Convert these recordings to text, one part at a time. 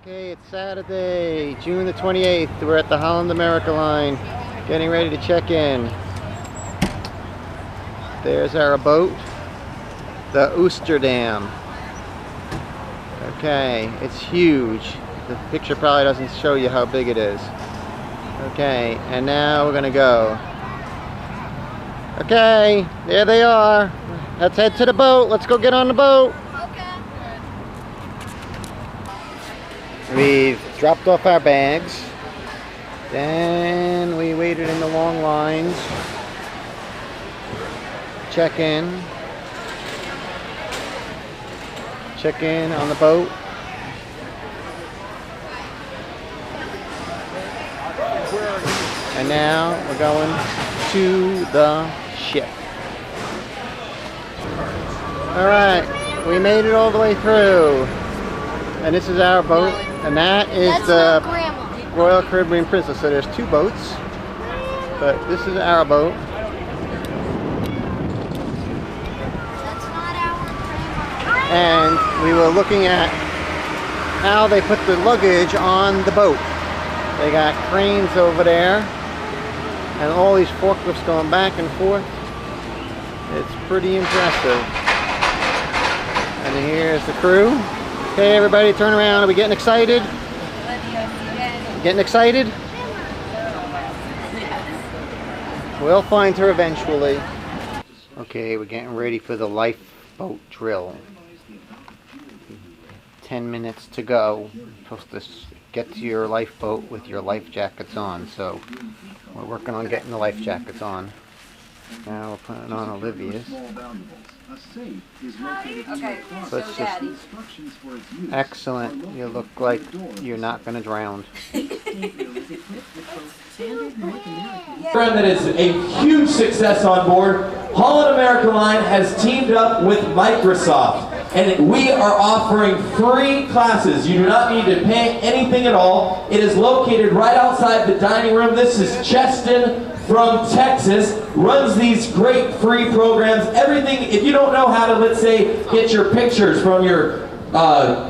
Okay, it's Saturday, June the 28th. We're at the Holland America line, getting ready to check in. There's our boat, the Oosterdam. Okay, it's huge. The picture probably doesn't show you how big it is. Okay, and now we're gonna go. Okay, there they are. Let's head to the boat. Let's go get on the boat. We've dropped off our bags. Then we waited in the long lines. Check in. Check in on the boat. And now we're going to the ship. Alright, we made it all the way through. And this is our boat. And that is the Royal Caribbean Princess. So there's two boats. But this is our boat. And we were looking at how they put the luggage on the boat. They got cranes over there and all these forklifts going back and forth. It's pretty impressive. And here's the crew. Okay, everybody turn around. Are we getting excited? Getting excited? We'll find her eventually. Okay, we're getting ready for the lifeboat drill. 10 minutes to go. You're supposed to get to your lifeboat with your life jackets on, so we're working on getting the life jackets on. Now we're putting on Olivia's. Okay, so it's just excellent. You look like you're not going to drown. That is a huge success on board. Holland America Line has teamed up with Microsoft, and we are offering free classes. You do not need to pay anything at all. It is located right outside the dining room. This is Cheston from Texas, runs these great free programs. Everything, if you don't know how to, let's say, get your pictures from your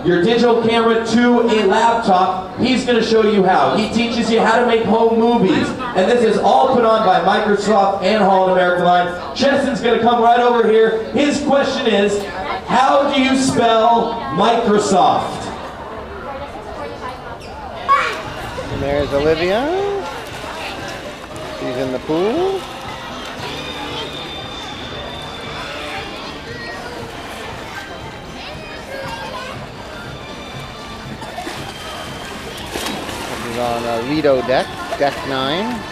digital camera to a laptop, he's going to show you how. He teaches you how to make home movies. And this is all put on by Microsoft and Holland America Line. Cheston's going to come right over here. His question is, how do you spell Microsoft? And there's Olivia. She's in the pool. This is on Lido deck, deck 9.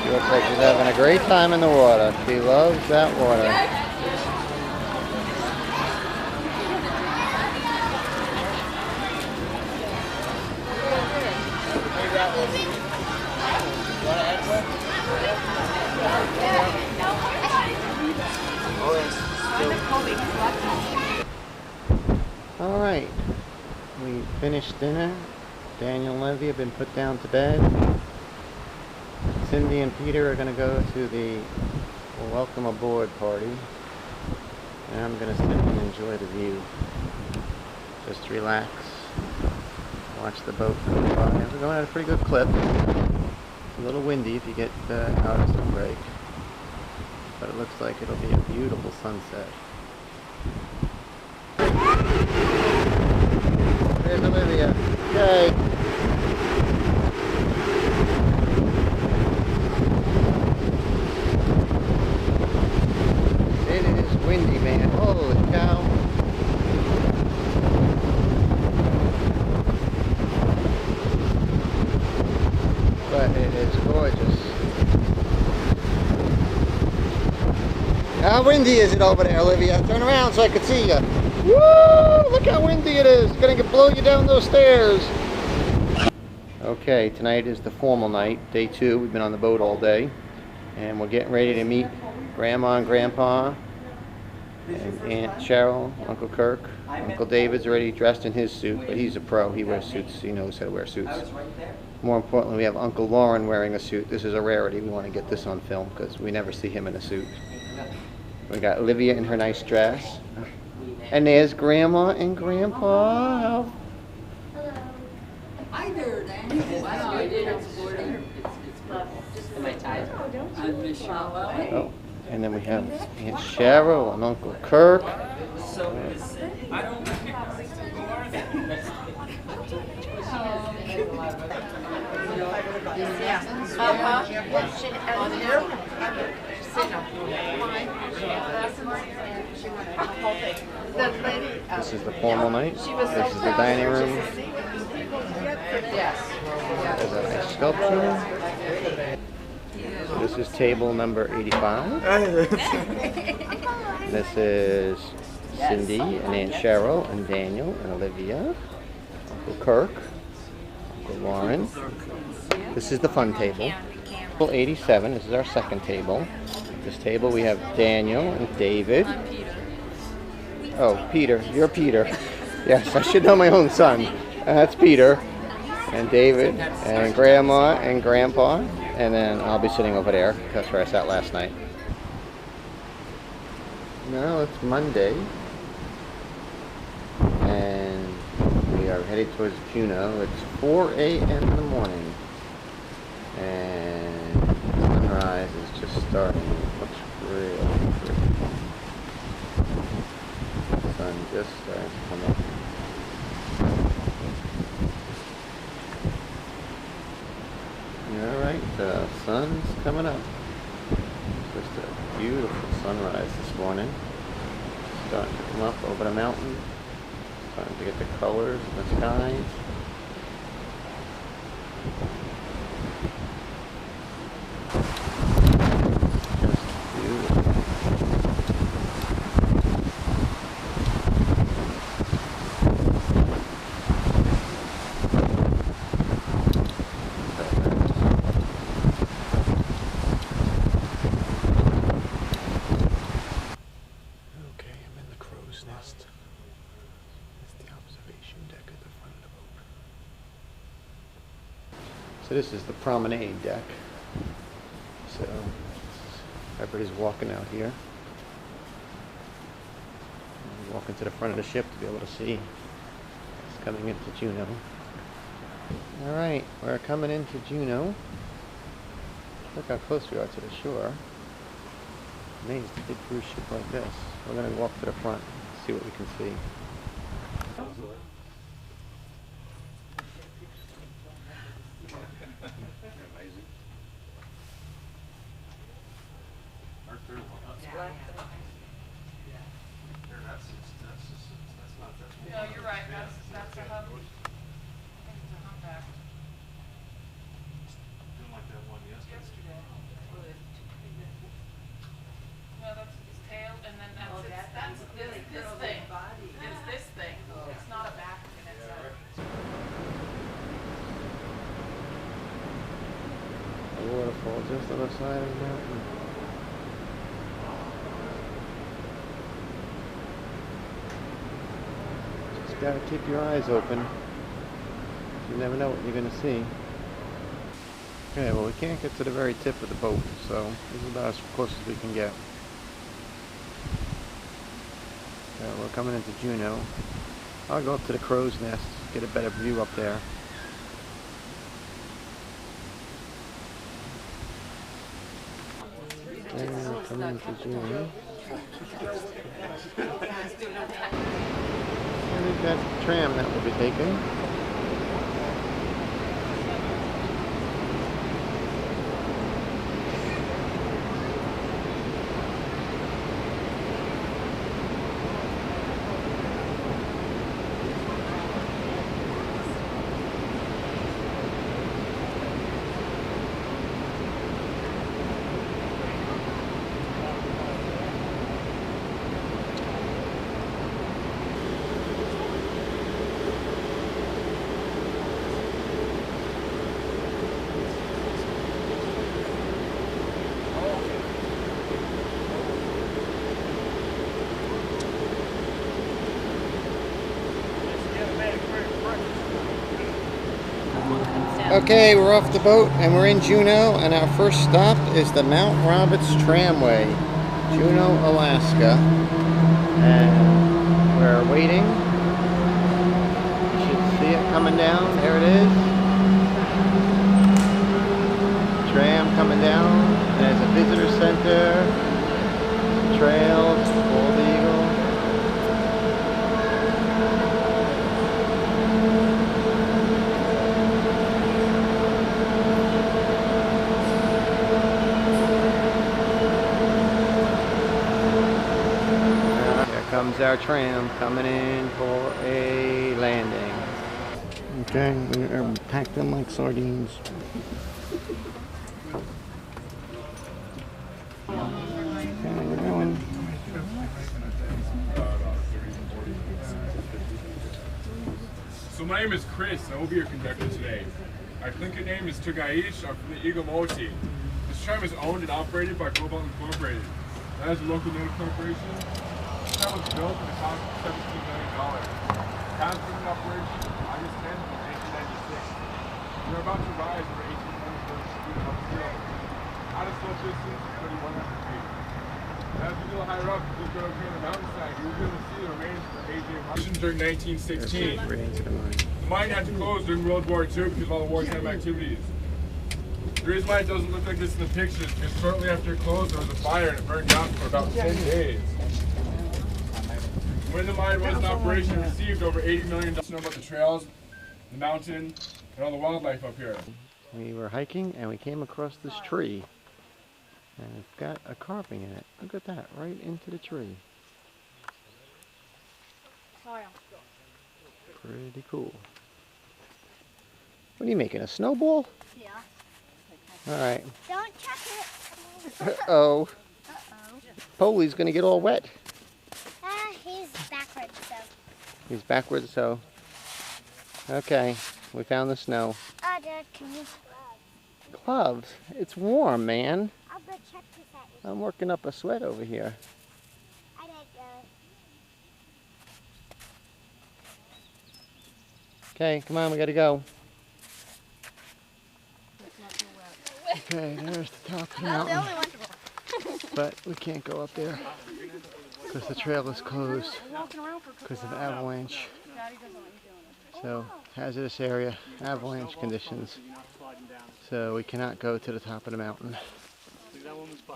She looks like she's having a great time in the water. She loves that water. All right, we finished dinner. Daniel and Levy have been put down to bed. Cindy and Peter are going to go to the welcome aboard party, and I'm going to sit and enjoy the view. Just relax, watch the boat go by. We're going at a pretty good clip. It's a little windy if you get out of some break, but it looks like it'll be a beautiful sunset. There's Olivia. Yay! Windy, man. Holy cow. But it is gorgeous. How windy is it over there, Olivia? Turn around so I can see you. Woo! Look how windy it is. It's gonna blow you down those stairs. Okay, tonight is the formal night, day 2. We've been on the boat all day. And we're getting ready to meet Grandma and Grandpa And Aunt Cheryl, Uncle Kirk. Uncle David's already dressed in his suit, but he's a pro. He wears suits. He knows how to wear suits. More importantly, we have Uncle Lauren wearing a suit. This is a rarity. We want to get this on film because we never see him in a suit. We got Olivia in her nice dress. And there's Grandma and Grandpa. Hello. Hi there, Danny. Wow, I did it sporty. Just my ties. I miss you. Oh, and then we have Aunt Cheryl and Uncle Kirk. So I don't This is the formal night. This is the dining room. There's a nice sculpture. So this is table number 85. This is Cindy and Aunt Cheryl and Daniel and Olivia. Uncle Kirk. Uncle Lauren. This is the fun table. Table 87. This is our second table. This table we have Daniel and David. Oh, Peter. You're Peter. Yes, I should know my own son. That's Peter. And David and Grandma and Grandpa. And then I'll be sitting over there. That's where I sat last night. Now it's Monday. And we are headed towards Juneau. It's 4 a.m. in the morning. And sunrise is just starting. It looks really pretty. The sun just starting to come up. Alright, the sun's coming up. Just a beautiful sunrise this morning. Starting to come up over the mountain. Starting to get the colors of the skies. Just beautiful. So this is the promenade deck. So everybody's walking out here. Walking to the front of the ship to be able to see it's coming into Juneau. Alright, we're coming into Juneau. Look how close we are to the shore. Amazed a big cruise ship like this. We're going to walk to the front and see what we can see. No, you're right. That's a hub. I think it's a humpback. Doing like that one yesterday. No, that's his tail, and then that's this thing. It's this thing. It's not a back. It's A waterfall just on the side of the mountain. Just gotta keep your eyes open. You never know what you're gonna see. Okay, well we can't get to the very tip of the boat, so this is about as close as we can get. We're coming into Juneau. I'll go up to the crow's nest, get a better view up there. And we're coming into Juneau. And we've got the tram that we'll be taking. Okay, we're off the boat and we're in Juneau, and our first stop is the Mount Roberts Tramway, Juneau, Alaska. And we're waiting. You should see it coming down. There it is. Tram coming down. There's a visitor center, trails, Bald Eagle. Comes our tram coming in for a landing. Okay, we're packed them like sardines. Okay, we're going. So my name is Chris, and I will be your conductor today. Our Tlingit name is Tugaish. I'm from the Eagle Moti. This tram is owned and operated by Global Incorporated. That is a local native corporation. This tram was built at a cost of $17 million. Has been in operation August 10th, 1896. We are about to rise over 1,800 feet above sea level. Out of slope distance, 3,100 feet. As we go higher up, look over here on the mountainside, you'll be able to see the remains of the AJ mine during 1916. The mine had to close during World War II because of all the wartime activities. The reason why it doesn't look like this in the pictures is because shortly after it closed, there was a fire and it burned down for about 10 days. When the mine was in operation, it received over $80 million to know about the trails, the mountain, and all the wildlife up here. We were hiking and we came across this tree. And it's got a carving in it. Look at that, right into the tree. Pretty cool. What are you making, a snowball? Yeah. Alright. Don't chuck it. Uh-oh. Polly's gonna get all wet. He's backwards, so. He's backwards, so. Okay, we found the snow. Dad, can you? Gloves? It's warm, man. I'll go check this out. I'm working up a sweat over here. I gotta go. Okay, come on, we gotta go. Okay, there's the top of the mountain. But we can't go up there because the trail is closed because of avalanche. So, hazardous area, avalanche conditions. So we cannot go to the top of the mountain. It's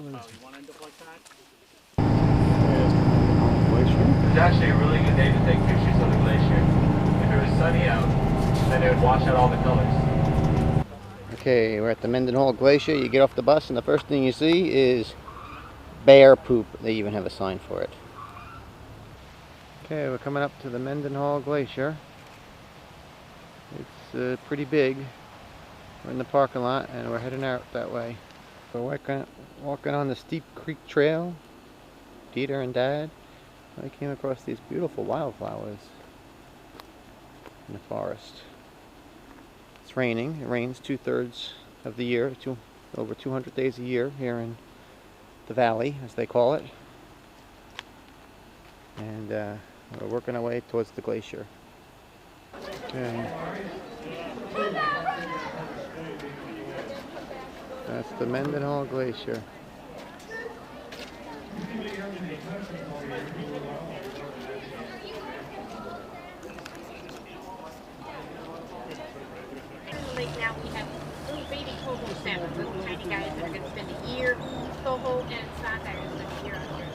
actually a really good day to take pictures of the glacier. If it was sunny out, then it would wash out all the colors. Okay, we're at the Mendenhall Glacier. You get off the bus and the first thing you see is bear poop. They even have a sign for it. Okay, we're coming up to the Mendenhall Glacier. It's pretty big. We're in the parking lot and we're heading out that way. We're walking on the Steep Creek Trail. Dieter and Dad. I came across these beautiful wildflowers in the forest. It's raining. It rains 2/3 of the year, over 200 days a year here in the valley, as they call it. And we're working our way towards the glacier. Okay. That's the Mendenhall Glacier. Lake now we have little baby coho salmon, little tiny guys that are going to spend a year. Coho and sockeye are going to spend a year on here.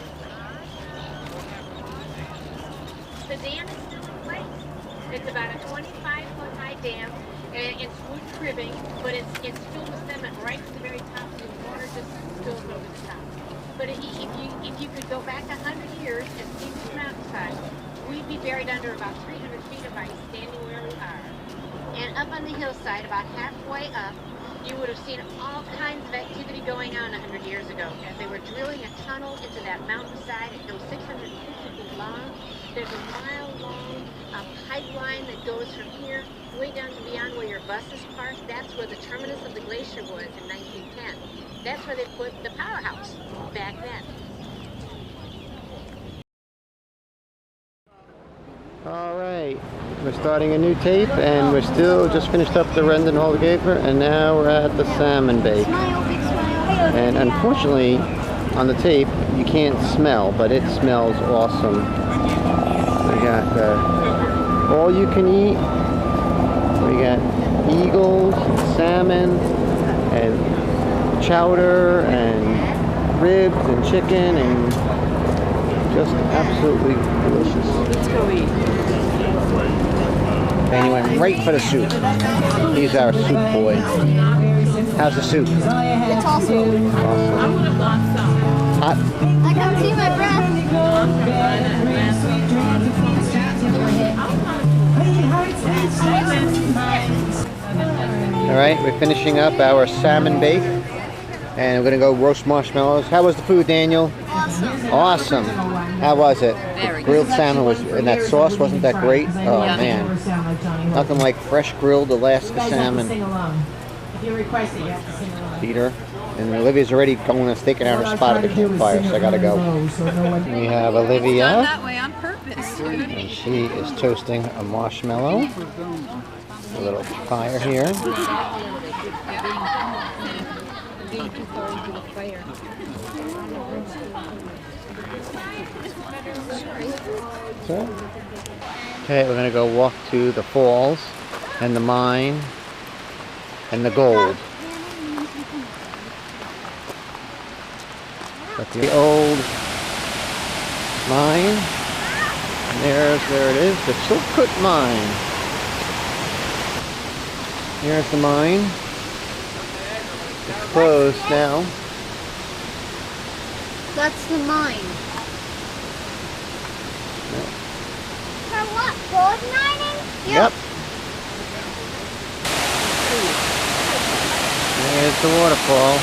The dam is still in place. It's about a 25-foot high dam, and it's wood cribbing, but it's filled with cement right to the very top, and the water just spills over the top. But if you could go back 100 years and see this mountainside, we'd be buried under about 300 feet of ice, standing where we are. And up on the hillside, about halfway up, you would have seen all kinds of activity going on 100 years ago, as they were drilling a tunnel into that mountainside. It goes 650 feet long. There's a mile-long pipeline that goes from here way down to beyond where your bus is parked. That's where the terminus of the glacier was in 1910. That's where they put the powerhouse back then. All right, we're starting a new tape, and we're still just finished up the Rendon Alligator, and now we're at the salmon bake. And unfortunately, on the tape, you can't smell, but it smells awesome. We got all you can eat. We got eagles, and salmon, and chowder, and ribs, and chicken, and just absolutely delicious. Let's go eat. And he went right for the soup. He's our soup boy. How's the soup? It's awesome. Awesome. I would have bought some. Hot? I can see my breath. All right, we're finishing up our salmon bake, and we're gonna go roast marshmallows. How was the food, Daniel? Awesome. Awesome. How was it? Very The grilled salmon was, and that sauce wasn't that great? Oh man, nothing like fresh grilled Alaska salmon. Peter. And Olivia's already going and staking out her spot at the campfire, so I gotta go. We have Olivia, That way on purpose. and she is toasting a marshmallow. A little fire here. Okay, we're gonna go walk to the falls and the mine and the gold. Got the old mine, and there it is, the Chilkoot Mine. Here's the mine. It's closed now. That's the mine. For what? Gold mining? Yep. There's the waterfall.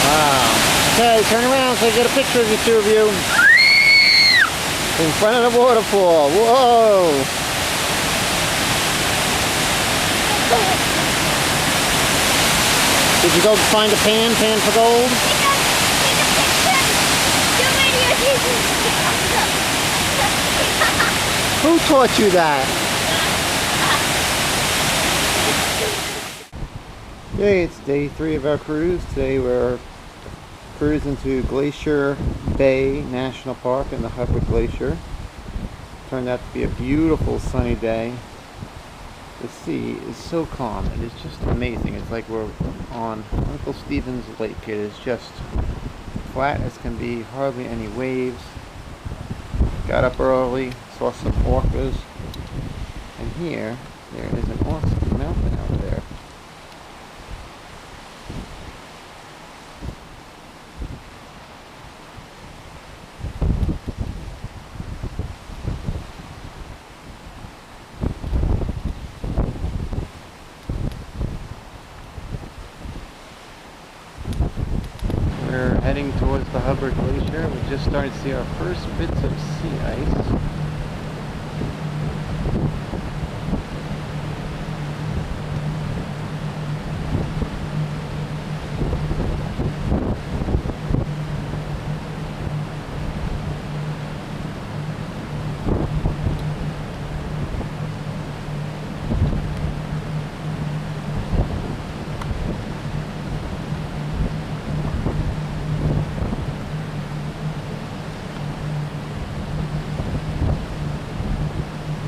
Wow. Okay, turn around so I get a picture of the two of you. In front of the waterfall. Whoa. Did you go find a pan for gold? Who taught you that? Okay, it's day 3 of our cruise. Today we're cruising to Glacier Bay National Park in the Hubbard Glacier. Turned out to be a beautiful sunny day. The sea is so calm. It is just amazing. It's like we're on Uncle Stephen's Lake. It is just flat as can be, hardly any waves. Got up early, saw some orcas, and here there is an awesome mountain out there. We're heading towards the Hubbard Glacier. We just started to see our first bits of sea ice.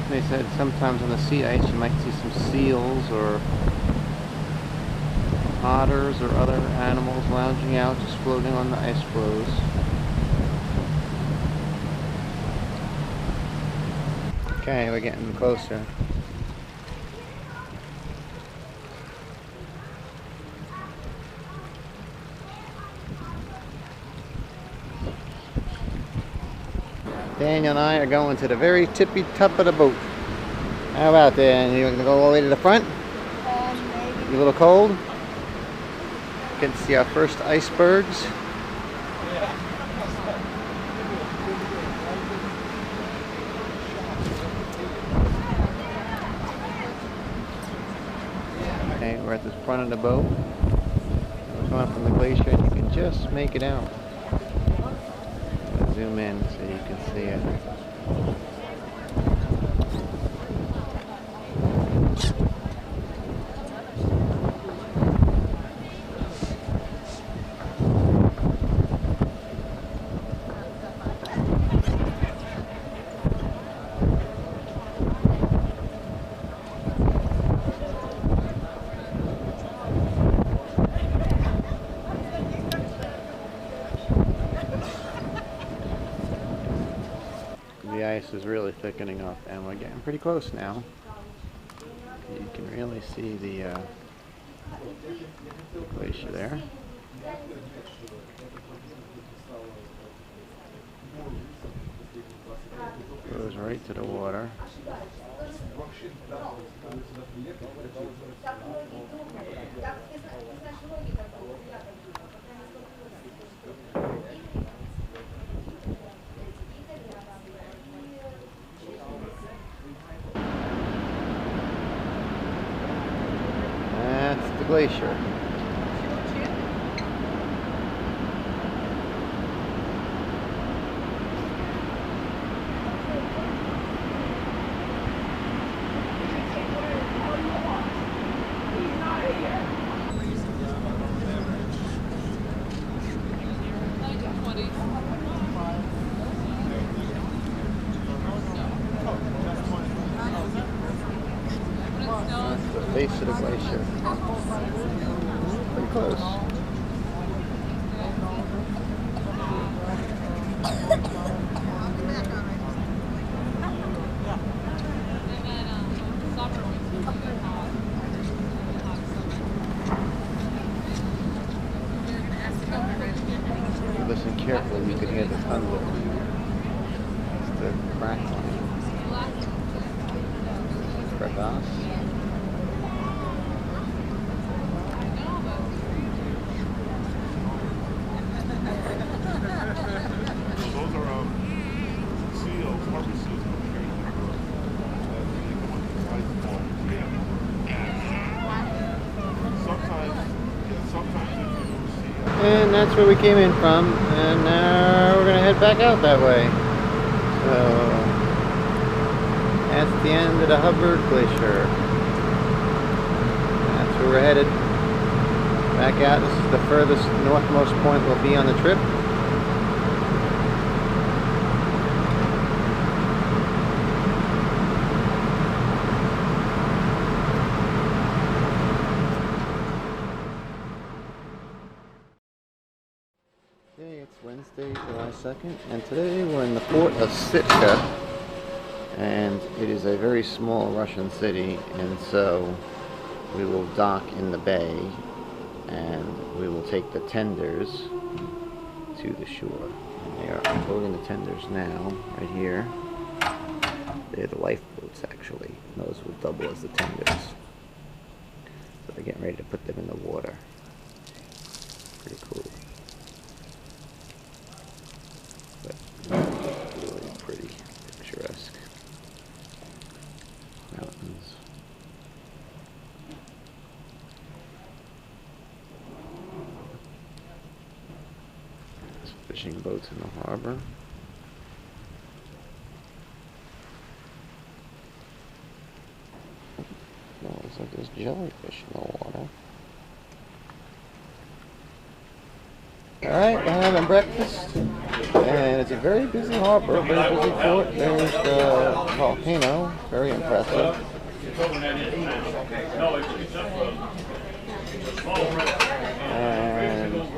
They said sometimes on the sea ice you might see some seals or otters or other animals lounging out, just floating on the ice floes. Okay, we're getting closer. Daniel and I are going to the very tippy top of the boat. How about that? You want to go all the way to the front? Maybe. You a little cold? Get to see our first icebergs. Okay, we're at the front of the boat. We're coming up from the glacier, and you can just make it out. I'll zoom in so you can see it. The ice is really thickening up, and we're getting pretty close now. You can really see the glacier there. Goes right to the water. That's the glacier. That's the face of the glacier. Pretty close. If you listen carefully, you can hear the thunder. It's the crackling. Crevasse. Those are seals, harbor seals. And that's where we came in from, and now we're gonna head back out that way. So that's the end of the Hubbard Glacier. That's where we're headed. Back out. This is the furthest northmost point we'll be on the trip. Okay, it's Wednesday, July 2nd, and today we're in the port of Sitka, and it is a very small Russian city, and so we will dock in the bay, and we will take the tenders to the shore. And they are unloading the tenders now, right here. They're the lifeboats, actually. Those will double as the tenders. So they're getting ready to put them in the water. Pretty cool. But really pretty, picturesque mountains. There's fishing boats in the harbor. No, looks like there's jellyfish in the water. Alright, we're having breakfast, and it's a very busy harbor, very busy port. There's the volcano, very impressive. And we've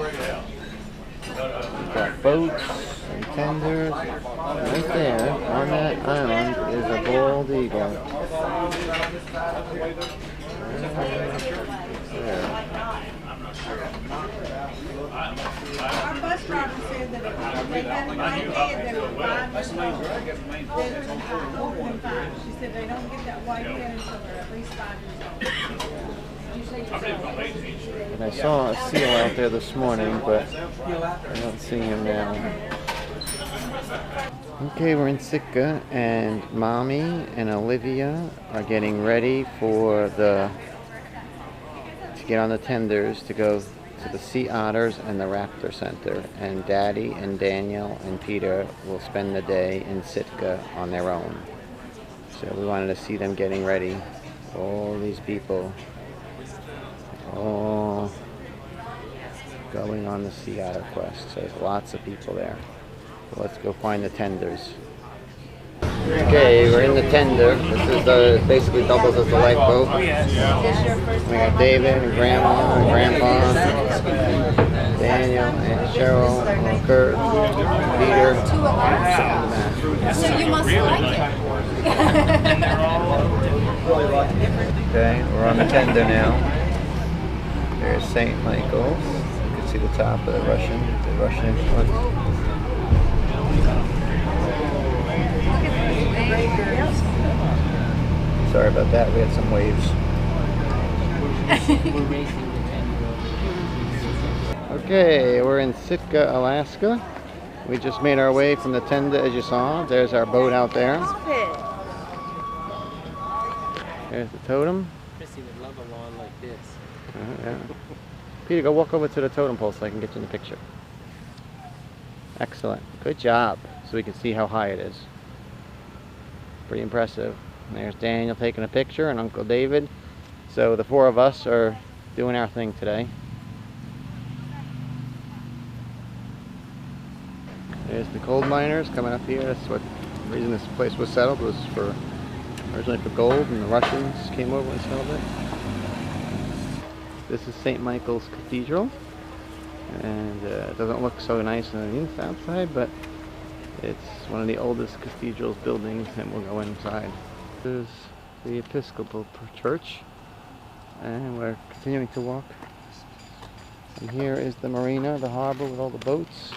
got boats and tenders. Right there, on that island, is a bald eagle. There. Our bus driver said that if they had a night bed, they would find the open fine. She said they don't get that white head until they're at least 5 years old. And I saw a seal out there this morning, but I don't see him now. Okay, we're in Sitka, and Mommy and Olivia are getting ready for to get on the tenders to go to the Sea Otters and the Raptor Center, and Daddy and Daniel and Peter will spend the day in Sitka on their own. So we wanted to see them getting ready. All these people, all going on the Sea Otter quest. So there's lots of people there. So let's go find the tenders. Okay, we're in the tender. This is basically doubles as a lifeboat. We got David and Grandma and Grandpa, Daniel and Cheryl and Kurt, Peter. So you must like it. Okay, we're on the tender now. There's St. Michael's. You can see the top of the Russian influence. Sorry about that, we had some waves. Okay, we're in Sitka, Alaska. We just made our way from the tender, as you saw. There's our boat out there. There's the totem. Chrissy would love a lawn like this. Yeah. Peter, go walk over to the totem pole so I can get you in the picture. Excellent. Good job. So we can see how high it is. Pretty impressive. And there's Daniel taking a picture and Uncle David. So the four of us are doing our thing today. There's the coal miners coming up here. That's what the reason this place was settled was for originally for gold, and the Russians came over and settled it. This is St. Michael's Cathedral, and it doesn't look so nice on the outside, but it's one of the oldest cathedrals buildings, and we'll go inside. This is the Episcopal Church, and we're continuing to walk. And here is the marina, the harbor with all the boats.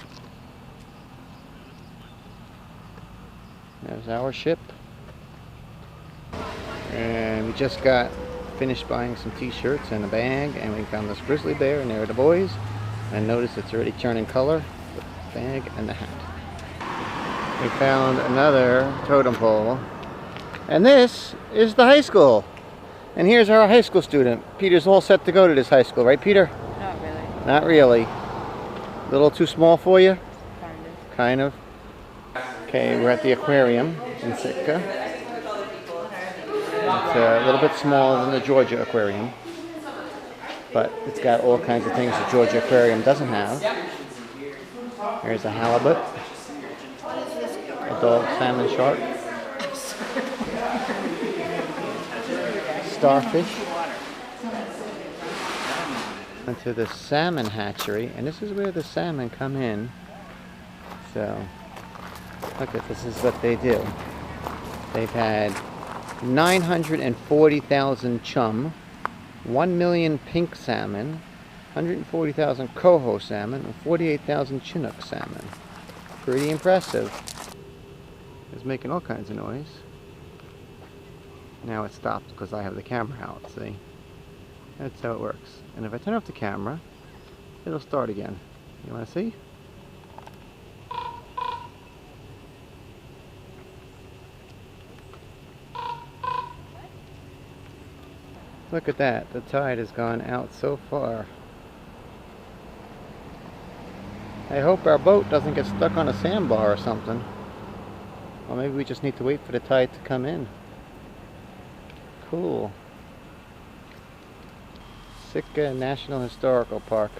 There's our ship. And we just got finished buying some t-shirts and a bag, and we found this grizzly bear, and there are the boys. And notice it's already turning color, the bag and the hat. We found another totem pole, and this is the high school. And here's our high school student. Peter's all set to go to this high school, right, Peter? Not really. Not really. A little too small for you? Kind of. Kind of. Okay, we're at the aquarium in Sitka. It's a little bit smaller than the Georgia aquarium, but it's got all kinds of things the Georgia aquarium doesn't have. There's a halibut, a dog salmon shark, starfish, into the salmon hatchery, and this is where the salmon come in. So look at this, is what they do. They've had 940,000 chum, 1 million pink salmon, 140,000 coho salmon, and 48,000 chinook salmon. Pretty impressive. It's making all kinds of noise. Now it stopped because I have the camera out, see? That's how it works. And if I turn off the camera, it'll start again. You want to see? Look at that, the tide has gone out so far. I hope our boat doesn't get stuck on a sandbar or something. Or maybe we just need to wait for the tide to come in. Cool. Sitka National Historical Park.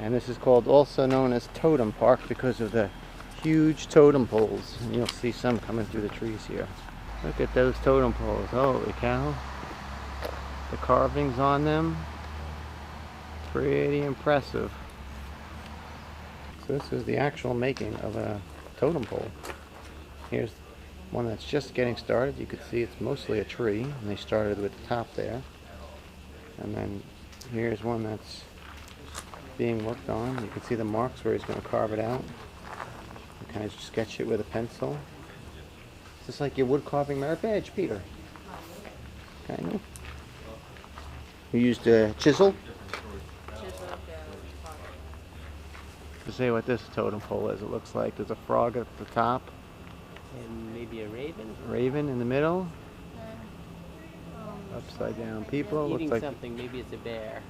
And this is called, also known as Totem Park, because of the huge totem poles. And you'll see some coming through the trees here. Look at those totem poles, holy cow. The carvings on them, pretty impressive. So this is the actual making of a totem pole. Here's one that's just getting started. You can see it's mostly a tree, and they started with the top there. And then here's one that's being worked on. You can see the marks where he's going to carve it out. You kind of sketch it with a pencil. It's just like your wood carving merit badge, Peter. Kind of. We used a chisel to say what this totem pole is. It looks like there's a frog at the top. And maybe a raven? Raven in the middle. Upside down people. Eating looks like something, maybe it's a bear.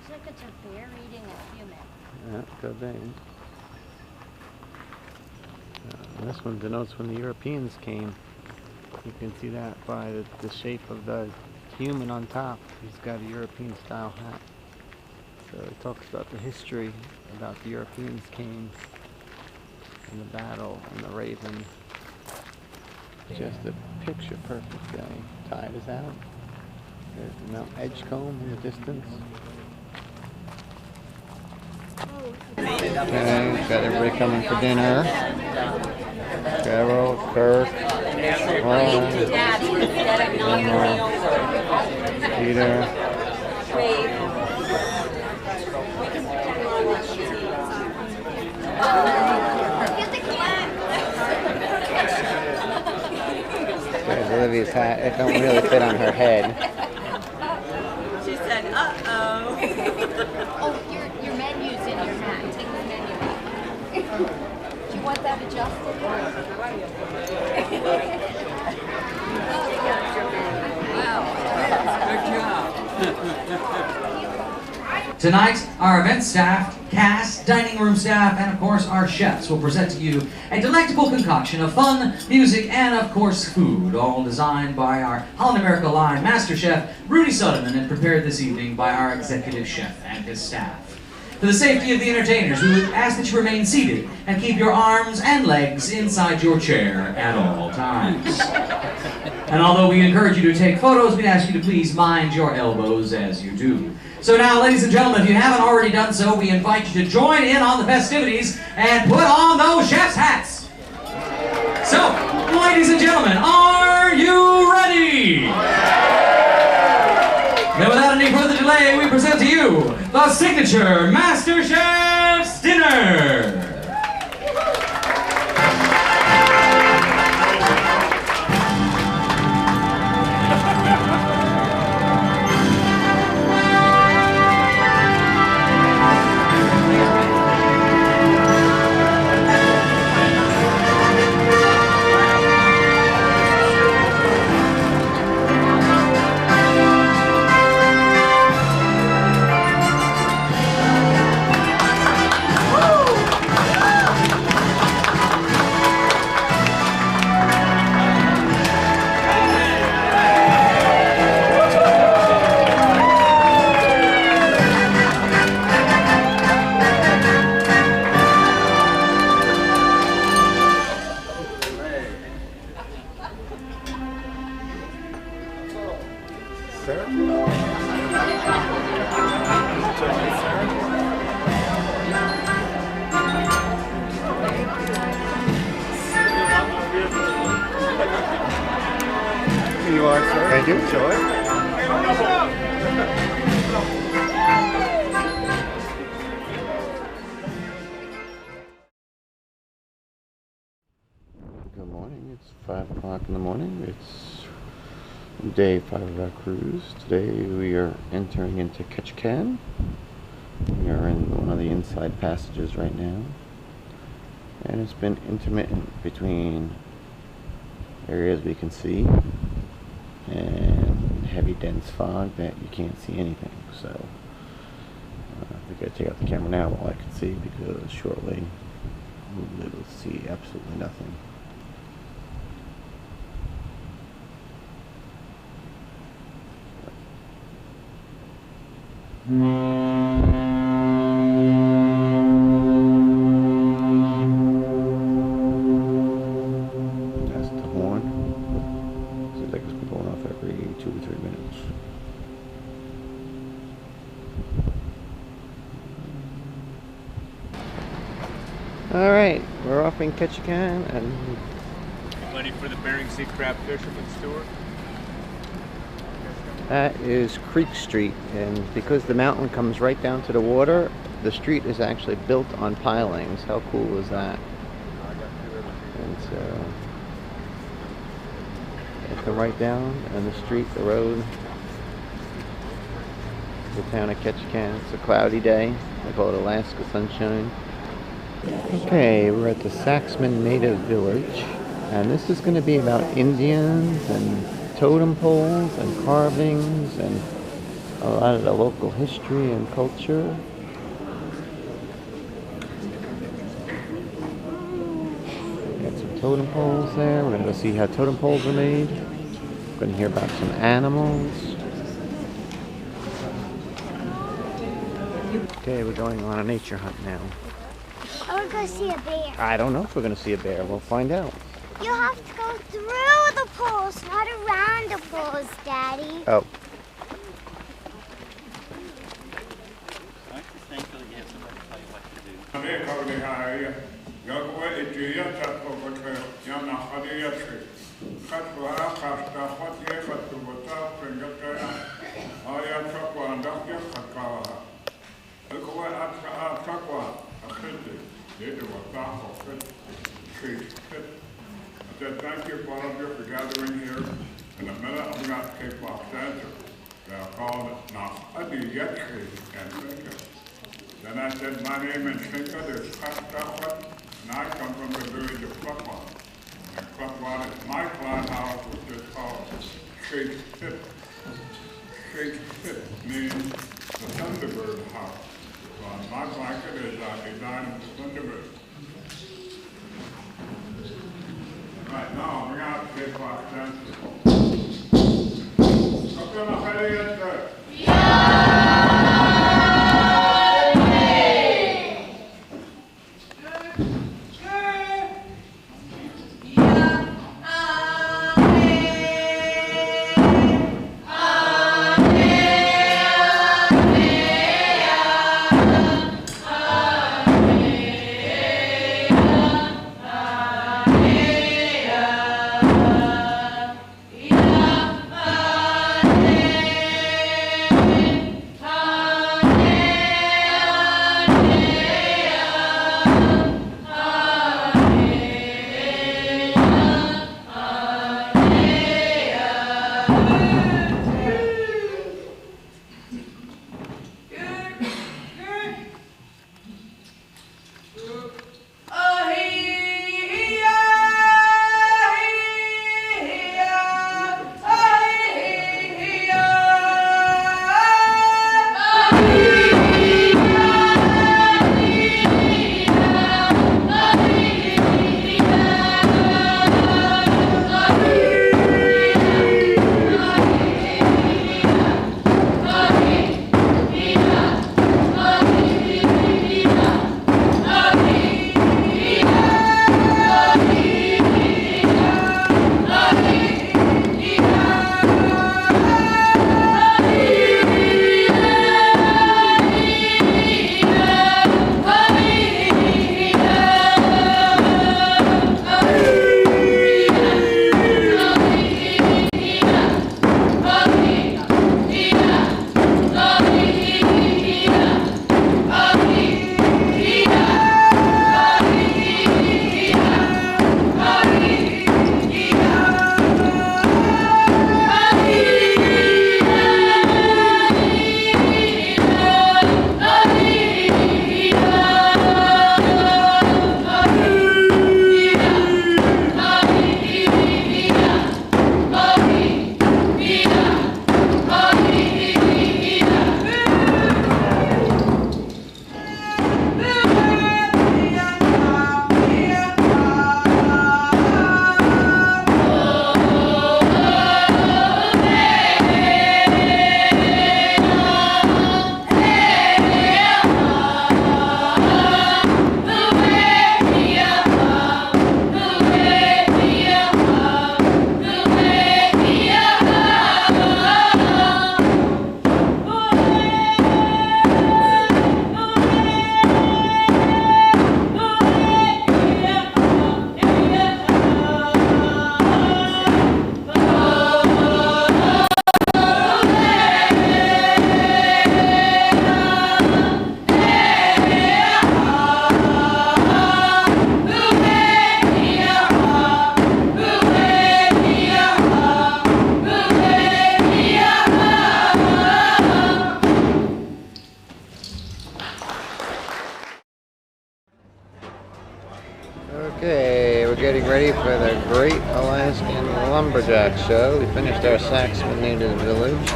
Looks like it's a bear eating a human. Yeah, could be. This one denotes when the Europeans came. You can see that by the shape of the human on top. He's got a European style hat. So it talks about the history about the Europeans came in the battle and the raven. Just a picture perfect day. Tide is out. There's the Mount Edgecombe in the distance. Okay, got everybody coming for dinner. Carol, Kurt, Ron, Peter. There's Olivia's hat. It don't really fit on her head. She said, uh-oh. Oh, your menu's in your hat. Take the menu out. Do you want that adjusted? Tonight, our event staff, cast, dining room staff, and of course our chefs will present to you a delectable concoction of fun, music, and of course food, all designed by our Holland America Line Master Chef, Rudy Suderman, and prepared this evening by our executive chef and his staff. For the safety of the entertainers, we would ask that you remain seated and keep your arms and legs inside your chair at all times. And although we encourage you to take photos, we'd ask you to please mind your elbows as you do. So now, ladies and gentlemen, if you haven't already done so, we invite you to join in on the festivities and put on those chef's hats. So, ladies and gentlemen, are you ready? Now, without any further delay, we present to you the signature Master Chef's Dinner. You are, sir. Thank you. Show it. Good morning. It's 5 o'clock in the morning. It's day 5 of our cruise. Today we are entering into Ketchikan. We are in one of the inside passages right now. And it's been intermittent between areas we can see and heavy dense fog that you can't see anything. So I gotta take out the camera now while I can see, because shortly we'll be able to see absolutely nothing. That's the horn. Seems like it's been going off every 2 or 3 minutes. Alright, we're off in Ketchikan and Ready for the Bering Sea Crab Fisherman's Tour? that is Creek Street, and because the mountain comes right down to the water, the street is actually built on pilings. How cool is that? And so they come right down, and the street, the road, the town of Ketchikan. It's a cloudy day. They call it Alaska sunshine. Okay, we're at the Saxman Native Village, and this is going to be about Indians and totem poles and carvings and a lot of the local history and culture. Got some totem poles there. We're going to go see how totem poles are made. We're going to hear about some animals. Okay, we're going on a nature hunt now. I want to go see a bear. I don't know if we're going to see a bear. We'll find out. You have to go through the poles, not around the poles, Daddy. Oh. I said, thank you for all of you for gathering here. In a minute, I'm going to take off dancer. They'll call it Nahadi Yetri and Finka. Then I said, my name in Finka is Kastawat, and I come from the village of Klukwan. And Klukwan is my clan house, which is called Shake Tip. Shake Tip means the Thunderbird house. So on my blanket is a design of the Thunderbird. Right now, we're going to take off dancer. Come on, how do you get there? Okay, we're getting ready for the Great Alaskan Lumberjack Show. We finished our Saxman Native Village.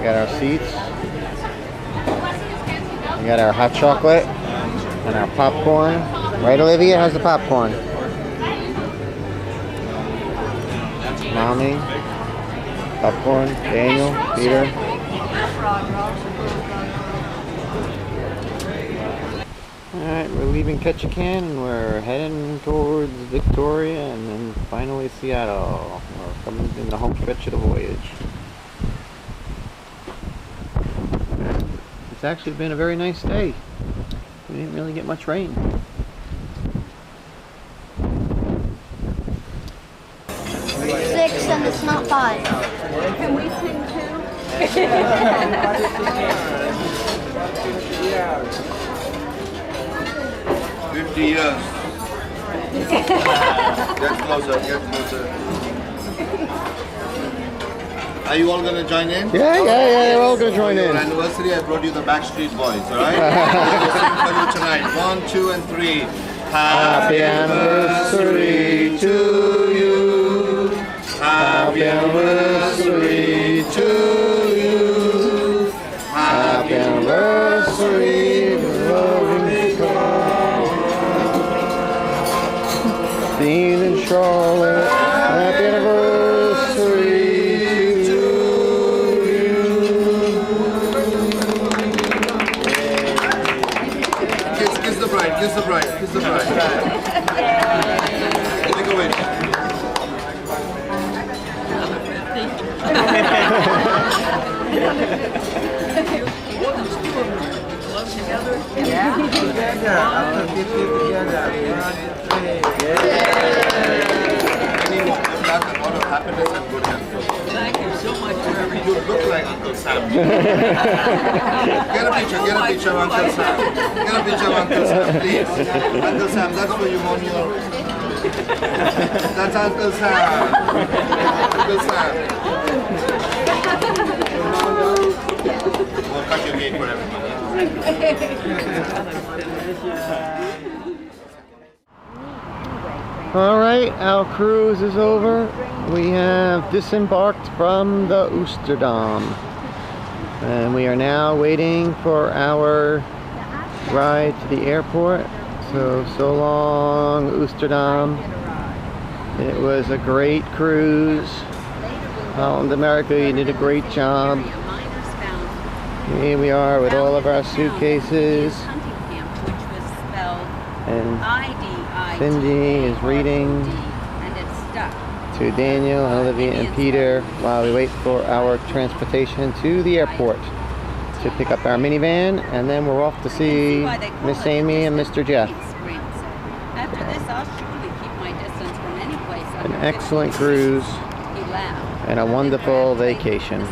We got our seats. We got our hot chocolate and our popcorn. Right, Olivia? How's the popcorn? Mommy, popcorn, Daniel, Peter. Alright, we're leaving Ketchikan and we're heading towards Victoria and then finally Seattle. We're coming in the home stretch of the voyage. It's actually been a very nice day. We didn't really get much rain. 6 and it's not 5. Can we sing too? 50 years. Get closer, get closer. Are you all going to join in? Yeah, we're all going to join in. For your anniversary, I brought you the Backstreet Boys, alright? We'll sing for you tonight. 1, 2, and 3. Happy anniversary to you. Happy anniversary to you. Happy anniversary, loving God. Dean and Charlotte, happy anniversary to you. Kiss the bride, kiss the bride, kiss the bride. Take a wish. Yeah. Together. After 50 together. 1, 2, 3. Any more of that, a lot of happiness and good health. Thank you so much for everything. You look like Uncle Sam. Get a picture of Uncle Sam. Get a picture of Uncle Sam, please. Uncle Sam, that's for you on your... That's Uncle Sam. Uncle Sam. We'll cut your cake for everybody. Alright, our cruise is over. We have disembarked from the Oosterdam. And we are now waiting for our ride to the airport. So long, Oosterdam. It was a great cruise. Holland America, you did a great job. Here we are with all of our suitcases. And Cindy is reading to Daniel, Olivia, and Peter while we wait for our transportation to the airport to pick up our minivan, and then we're off to see Miss Amy and Mr. Jeff. After this, I'll surely keep my distance from any place. An excellent cruise and a wonderful vacation.